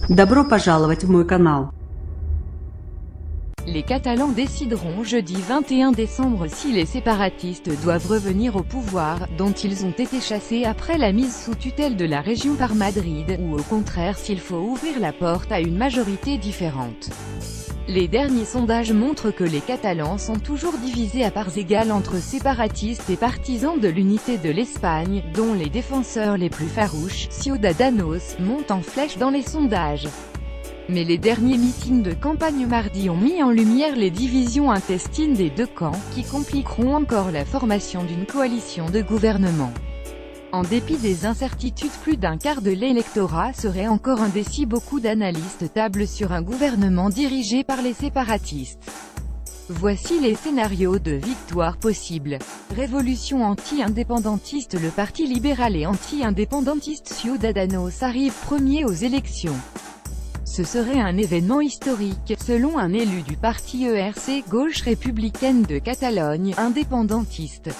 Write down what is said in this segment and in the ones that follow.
Добро пожаловать в мой канал. Les Catalans décideront jeudi 21 décembre si les séparatistes doivent revenir au pouvoir, dont ils ont été chassés après la mise sous tutelle de la région par Madrid, ou au contraire s'il faut ouvrir la porte à une majorité différente. Les derniers sondages montrent que les Catalans sont toujours divisés à parts égales entre séparatistes et partisans de l'unité de l'Espagne, dont les défenseurs les plus farouches, Ciudadanos, montent en flèche dans les sondages. Mais les derniers meetings de campagne mardi ont mis en lumière les divisions intestines des deux camps, qui compliqueront encore la formation d'une coalition de gouvernement. En dépit des incertitudes, plus d'un quart de l'électorat serait encore indécis. Beaucoup d'analystes tablent sur un gouvernement dirigé par les séparatistes. Voici les scénarios de victoire possibles. Révolution anti-indépendantiste. Le parti libéral et anti-indépendantiste Ciudadanos arrive premier aux élections. Ce serait un événement historique, selon un élu du parti ERC, gauche républicaine de Catalogne, indépendantiste.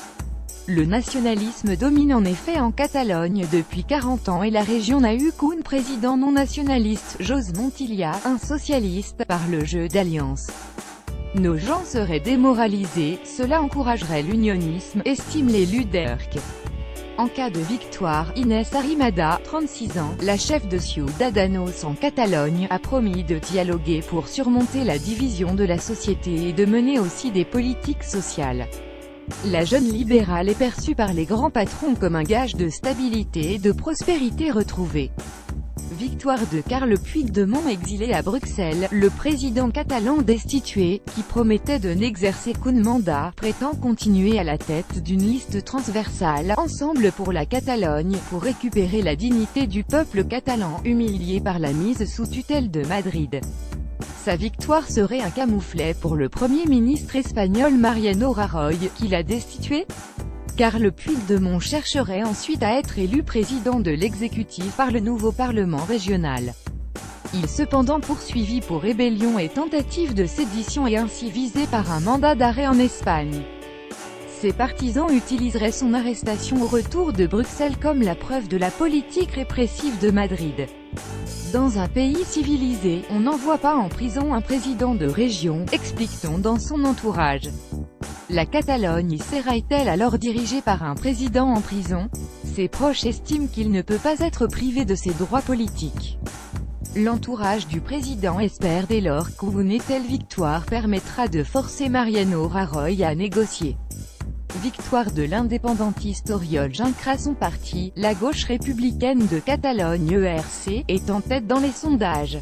Le nationalisme domine en effet en Catalogne depuis 40 ans et la région n'a eu qu'un président non nationaliste, José Montilla, un socialiste, par le jeu d'alliance. Nos gens seraient démoralisés, cela encouragerait l'unionisme, estime l'élu d'ERC. En cas de victoire, Inés Arrimadas, 36 ans, la chef de Ciudadanos en Catalogne, a promis de dialoguer pour surmonter la division de la société et de mener aussi des politiques sociales. La jeune libérale est perçue par les grands patrons comme un gage de stabilité et de prospérité retrouvée. Victoire de Carles Puigdemont exilé à Bruxelles, le président catalan destitué, qui promettait de n'exercer qu'un mandat, prétend continuer à la tête d'une liste transversale, Ensemble pour la Catalogne, pour récupérer la dignité du peuple catalan, humilié par la mise sous tutelle de Madrid. Sa victoire serait un camouflet pour le Premier ministre espagnol Mariano Rajoy, qui l'a destitué. Carles Puigdemont chercherait ensuite à être élu président de l'exécutif par le nouveau Parlement régional. Il est cependant poursuivi pour rébellion et tentative de sédition et ainsi visé par un mandat d'arrêt en Espagne. Ses partisans utiliseraient son arrestation au retour de Bruxelles comme la preuve de la politique répressive de Madrid. Dans un pays civilisé, on n'envoie pas en prison un président de région, explique-t-on dans son entourage. La Catalogne sera-t-elle alors dirigée par un président en prison? Ses proches estiment qu'il ne peut pas être privé de ses droits politiques. L'entourage du président espère dès lors qu'une telle victoire permettra de forcer Mariano Rajoy à négocier. Victoire de l'indépendantiste Oriol Junqueras. Son parti, la gauche républicaine de Catalogne ERC, est en tête dans les sondages.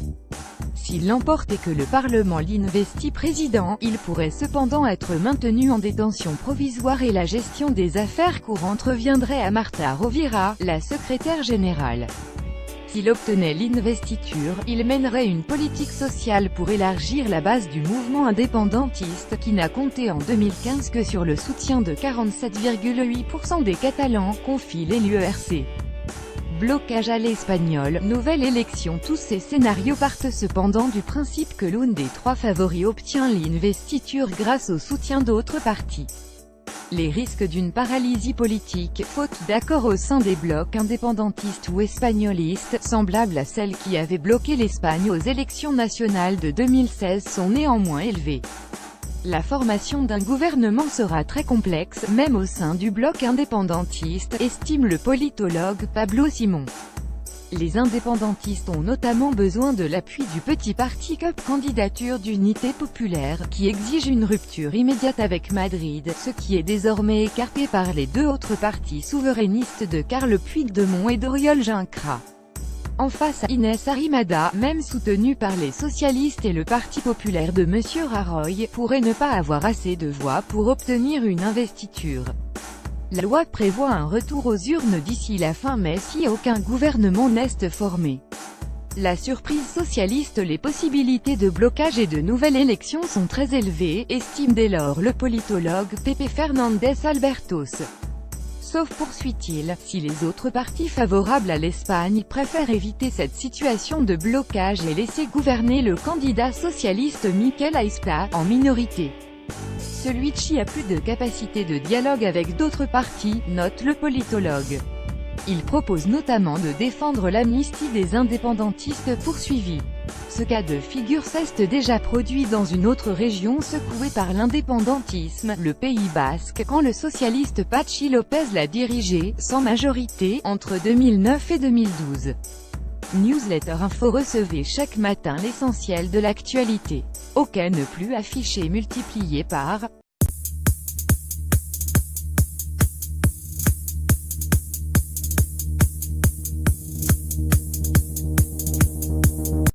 S'il l'emporte et que le Parlement l'investit président, il pourrait cependant être maintenu en détention provisoire et la gestion des affaires courantes reviendrait à Marta Rovira, la secrétaire générale. S'il obtenait l'investiture, il mènerait une politique sociale pour élargir la base du mouvement indépendantiste, qui n'a compté en 2015 que sur le soutien de 47,8% des Catalans, confie l'élu ERC. Blocage à l'espagnol, nouvelle élection. Tous ces scénarios partent cependant du principe que l'un des trois favoris obtient l'investiture grâce au soutien d'autres partis. Les risques d'une paralysie politique, faute d'accord au sein des blocs indépendantistes ou espagnolistes, semblables à celle qui avait bloqué l'Espagne aux élections nationales de 2016 sont néanmoins élevés. La formation d'un gouvernement sera très complexe, même au sein du bloc indépendantiste, estime le politologue Pablo Simón. Les indépendantistes ont notamment besoin de l'appui du petit parti CUP, Candidature d'Unité Populaire, qui exige une rupture immédiate avec Madrid, ce qui est désormais écarté par les deux autres partis souverainistes de Carles Puigdemont et d'Oriol Junqueras. En face à Inés Arrimadas, même soutenue par les socialistes et le Parti populaire de M. Rajoy, pourrait ne pas avoir assez de voix pour obtenir une investiture. La loi prévoit un retour aux urnes d'ici la fin mai si aucun gouvernement n'est formé. La surprise socialiste. Les possibilités de blocage et de nouvelles élections sont très élevées, estime dès lors le politologue Pepe Fernández Albertos. Sauf, poursuit-il, si les autres partis favorables à l'Espagne préfèrent éviter cette situation de blocage et laisser gouverner le candidat socialiste Miquel Aispa, en minorité. Celui-ci a plus de capacité de dialogue avec d'autres partis, note le politologue. Il propose notamment de défendre l'amnistie des indépendantistes poursuivis. Ce cas de figure s'est déjà produit dans une autre région secouée par l'indépendantisme, le Pays Basque, quand le socialiste Patxi López l'a dirigé, sans majorité, entre 2009 et 2012. Newsletter Info. Recevez chaque matin l'essentiel de l'actualité. OK, ne plus affiché multiplié par